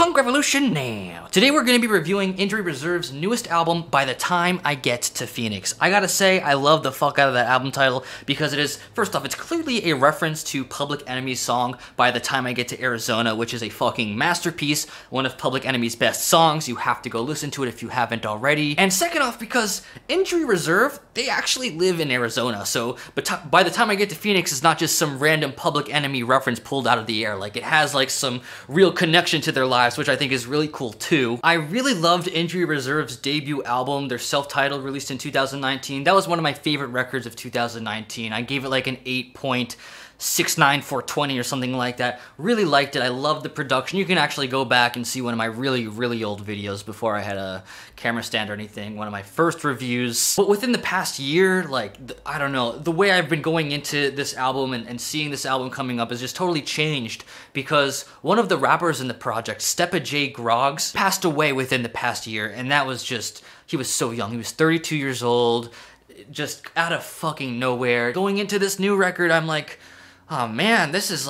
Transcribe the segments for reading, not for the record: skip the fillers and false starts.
Punk Revolution now. Today we're going to be reviewing Injury Reserve's newest album, By the Time I Get to Phoenix. I gotta say, I love the fuck out of that album title because it is, first off, it's clearly a reference to Public Enemy's song, By the Time I Get to Arizona, which is a fucking masterpiece, one of Public Enemy's best songs. You have to go listen to it if you haven't already. And second off, because Injury Reserve, they actually live in Arizona, so By the Time I Get to Phoenix is not just some random Public Enemy reference pulled out of the air. Like, it has like some real connection to their lives, which I think is really cool too. I really loved Injury Reserve's debut album, their self-titled, released in 2019. That was one of my favorite records of 2019. I gave it like an 8.69420 or something like that. Really liked it. I loved the production. You can actually go back and see one of my really old videos before I had a camera stand or anything, one of my first reviews. But within the past year, like, I don't know, the way I've been going into this album and seeing this album coming up has just totally changed because one of the rappers in the project, Stepa J, Groggs, passed away within the past year, and that was just, he was so young. He was 32 years old, just out of fucking nowhere. Going into this new record, I'm like, oh man, this is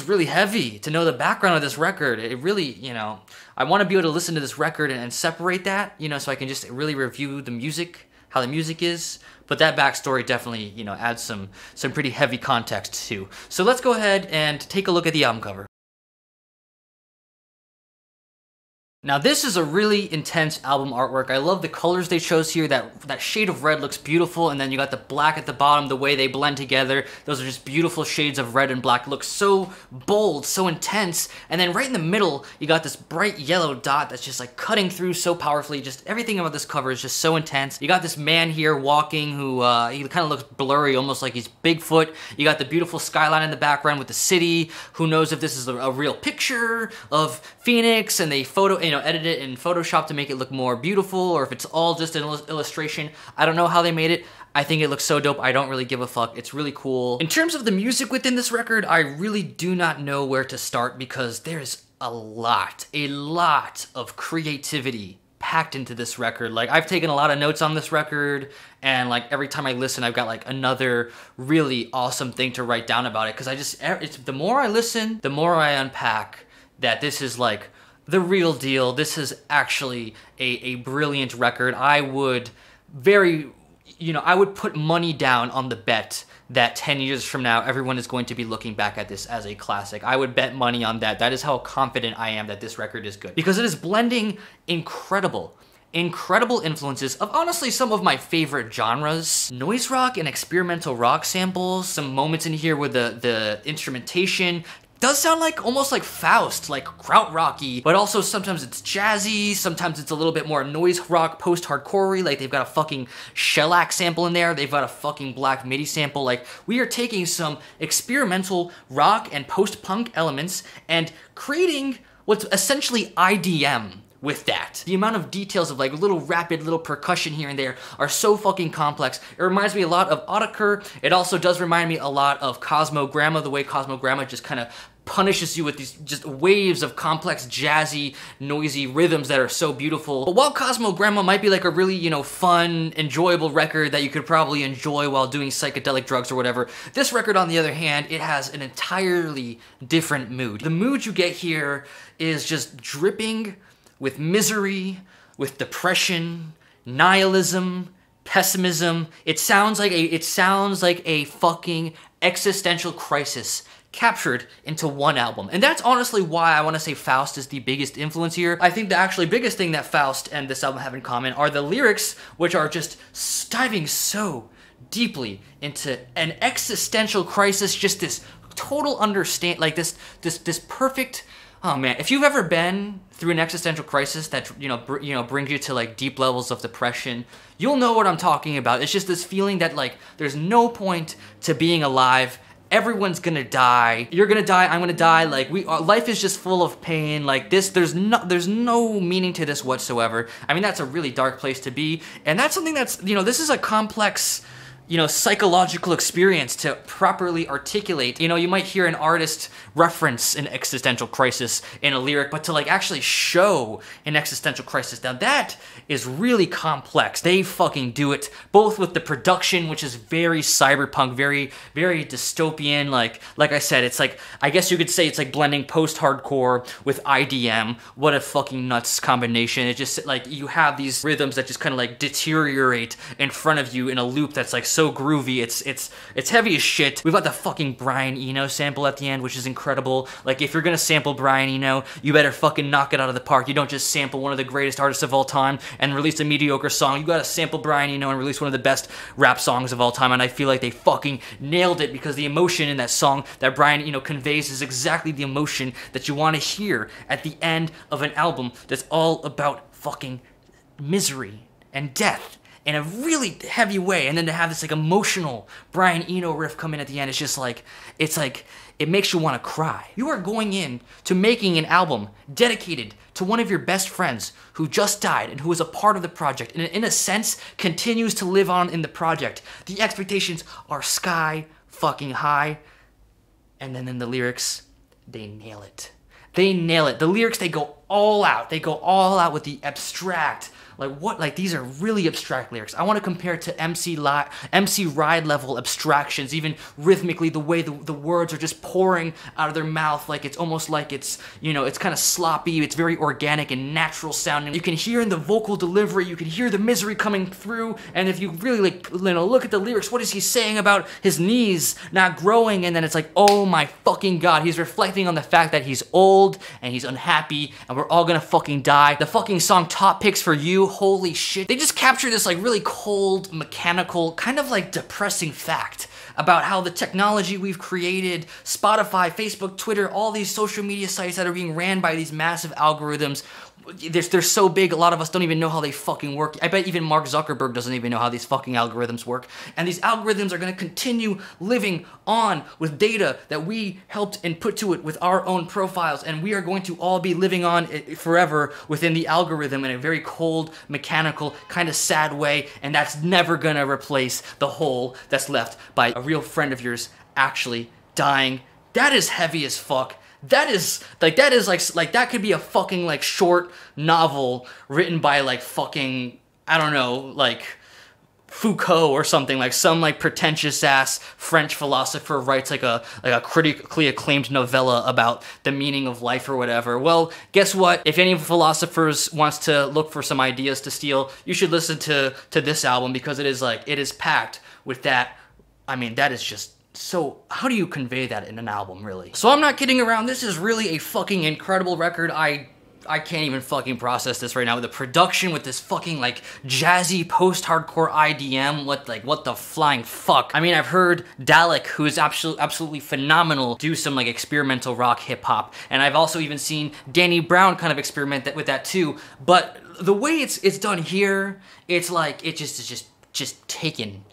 really heavy to know the background of this record. It really, you know, I want to be able to listen to this record and separate that, you know, so I can just really review the music, how the music is. But that backstory definitely, you know, adds some pretty heavy context too. So let's go ahead and take a look at the album cover. Now this is a really intense album artwork. I love the colors they chose here. That shade of red looks beautiful, and then you got the black at the bottom, the way they blend together. Those are just beautiful shades of red and black. It looks so bold, so intense. And then right in the middle, you got this bright yellow dot that's just like cutting through so powerfully. Just everything about this cover is just so intense. You got this man here walking who, he kind of looks blurry, almost like he's Bigfoot. You got the beautiful skyline in the background with the city. Who knows if this is a real picture of Phoenix and they edit it in Photoshop to make it look more beautiful, or if it's all just an illustration. I don't know how they made it. I think it looks so dope. I don't really give a fuck. It's really cool. In terms of the music within this record, I really do not know where to start because there's a lot of creativity packed into this record. Like, I've taken a lot of notes on this record, and like every time I listen, I've got like another really awesome thing to write down about it, because the more I listen, the more I unpack that this is like the real deal. This is actually a brilliant record. I would put money down on the bet that 10 years from now, everyone is going to be looking back at this as a classic. I would bet money on that. That is how confident I am that this record is good. Because it is blending incredible influences of honestly some of my favorite genres. Noise rock and experimental rock samples, some moments in here where the instrumentation does sound like almost like Faust, like krautrocky, but also sometimes it's jazzy, sometimes it's a little bit more noise rock, post-hardcore-y, like they've got a fucking shellac sample in there, they've got a fucking black MIDI sample. Like, we are taking some experimental rock and post-punk elements and creating what's essentially IDM with that. The amount of details of like little rapid little percussion here and there are so fucking complex. It reminds me a lot of Autaker. It also does remind me a lot of Cosmogramma, the way Cosmogramma just kind of punishes you with these just waves of complex, jazzy, noisy rhythms that are so beautiful. But while Cosmogramma might be like a really, you know, fun, enjoyable record that you could probably enjoy while doing psychedelic drugs or whatever, this record, on the other hand, it has an entirely different mood. The mood you get here is just dripping with misery, with depression, nihilism, pessimism. It sounds like a fucking existential crisis captured into one album. And that's honestly why I want to say Faust is the biggest influence here. I think the actually biggest thing that Faust and this album have in common are the lyrics, which are just diving so deeply into an existential crisis, just this total like this perfect. Oh man, if you've ever been through an existential crisis that brings you to like deep levels of depression, you'll know what I'm talking about. It's just this feeling that like there's no point to being alive. Everyone's gonna die. You're gonna die. I'm gonna die. Like life is just full of pain. Like this, there's no meaning to this whatsoever. I mean, that's a really dark place to be, and that's something that's, you know, this is a complex you know, psychological experience to properly articulate. You know, you might hear an artist reference an existential crisis in a lyric, but to like actually show an existential crisis, now that is really complex. They fucking do it, both with the production, which is very cyberpunk, very, very dystopian. Like I said, it's like, I guess you could say it's like blending post-hardcore with IDM. What a fucking nuts combination. It just, like, you have these rhythms that just kind of like deteriorate in front of you in a loop that's like so groovy. It's heavy as shit. We've got the fucking Brian Eno sample at the end, which is incredible. Like, if you're gonna sample Brian Eno, you better fucking knock it out of the park. You don't just sample one of the greatest artists of all time and release a mediocre song. You gotta sample Brian Eno and release one of the best rap songs of all time, and I feel like they fucking nailed it, because the emotion in that song that Brian Eno conveys is exactly the emotion that you want to hear at the end of an album that's all about fucking misery and death in a really heavy way, and then to have this like emotional Brian Eno riff come in at the end, it's just like, it makes you want to cry. You are going in to making an album dedicated to one of your best friends who just died and who was a part of the project, and in a sense continues to live on in the project. The expectations are sky fucking high, and then in the lyrics, they nail it. They nail it. The lyrics, they go all out. They go all out with the abstract. Like these are really abstract lyrics. I want to compare it to MC Ride level abstractions, even rhythmically, the way the words are just pouring out of their mouth. Like, it's almost like it's, you know, it's kind of sloppy. It's very organic and natural sounding. You can hear in the vocal delivery, you can hear the misery coming through. And if you really, like, you know, look at the lyrics, what is he saying about his knees not growing? And then it's like, oh my fucking God, he's reflecting on the fact that he's old and he's unhappy and we're all gonna fucking die. The fucking song Top Picks for You, holy shit. They just capture this like really cold, mechanical, kind of like depressing fact about how the technology we've created, Spotify, Facebook, Twitter, all these social media sites that are being ran by these massive algorithms, they're so big, a lot of us don't even know how they fucking work. I bet even Mark Zuckerberg doesn't even know how these fucking algorithms work. And these algorithms are gonna continue living on with data that we helped and put to it with our own profiles, and we are going to all be living on it forever within the algorithm in a very cold, mechanical, kind of sad way, and that's never gonna replace the hole that's left by a real friend of yours actually dying. That is heavy as fuck. That is like that could be a fucking like short novel written by like fucking, I don't know, like Foucault or something, like some like pretentious ass French philosopher writes like a critically acclaimed novella about the meaning of life or whatever. Well, guess what? If any philosophers wants to look for some ideas to steal, you should listen to this album, because it is packed with that. I mean, that is just so, how do you convey that in an album, really? So I'm not kidding around, this is really a fucking incredible record. I can't even fucking process this right now. With the production, with this fucking like jazzy post-hardcore IDM, what the flying fuck? I mean, I've heard Dalek, who is absolutely phenomenal, do some like experimental rock hip-hop, and I've also even seen Danny Brown kind of experiment with that too, but the way it's done here, it's like, it's just taken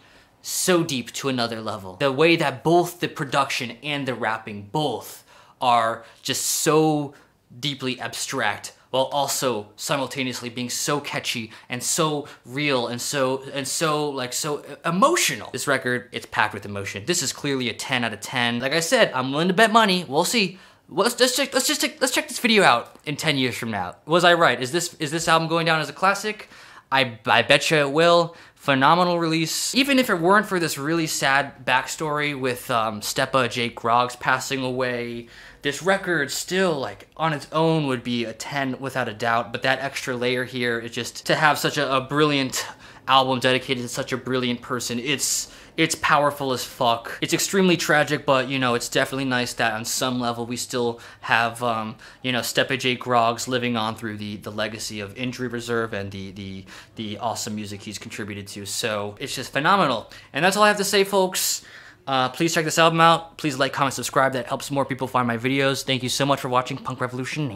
so deep to another level. The way that both the production and the rapping both are just so deeply abstract, while also simultaneously being so catchy and so real and so emotional. This record, it's packed with emotion. This is clearly a 10 out of 10. Like I said, I'm willing to bet money. We'll see. Well, let's check this video out in 10 years from now. Was I right? Is this album going down as a classic? I bet you it will. Phenomenal release. Even if it weren't for this really sad backstory with Stepa J Groggs passing away, this record still, like, on its own would be a 10 without a doubt. But that extra layer here is just to have such a brilliant album dedicated to such a brilliant person. It's powerful as fuck. It's extremely tragic, but, you know, it's definitely nice that on some level we still have, you know, Stepa J Groggs living on through the legacy of Injury Reserve and the awesome music he's contributed to. So it's just phenomenal. And that's all I have to say, folks. Please check this album out. Please like, comment, subscribe. That helps more people find my videos. Thank you so much for watching Punk Revolution.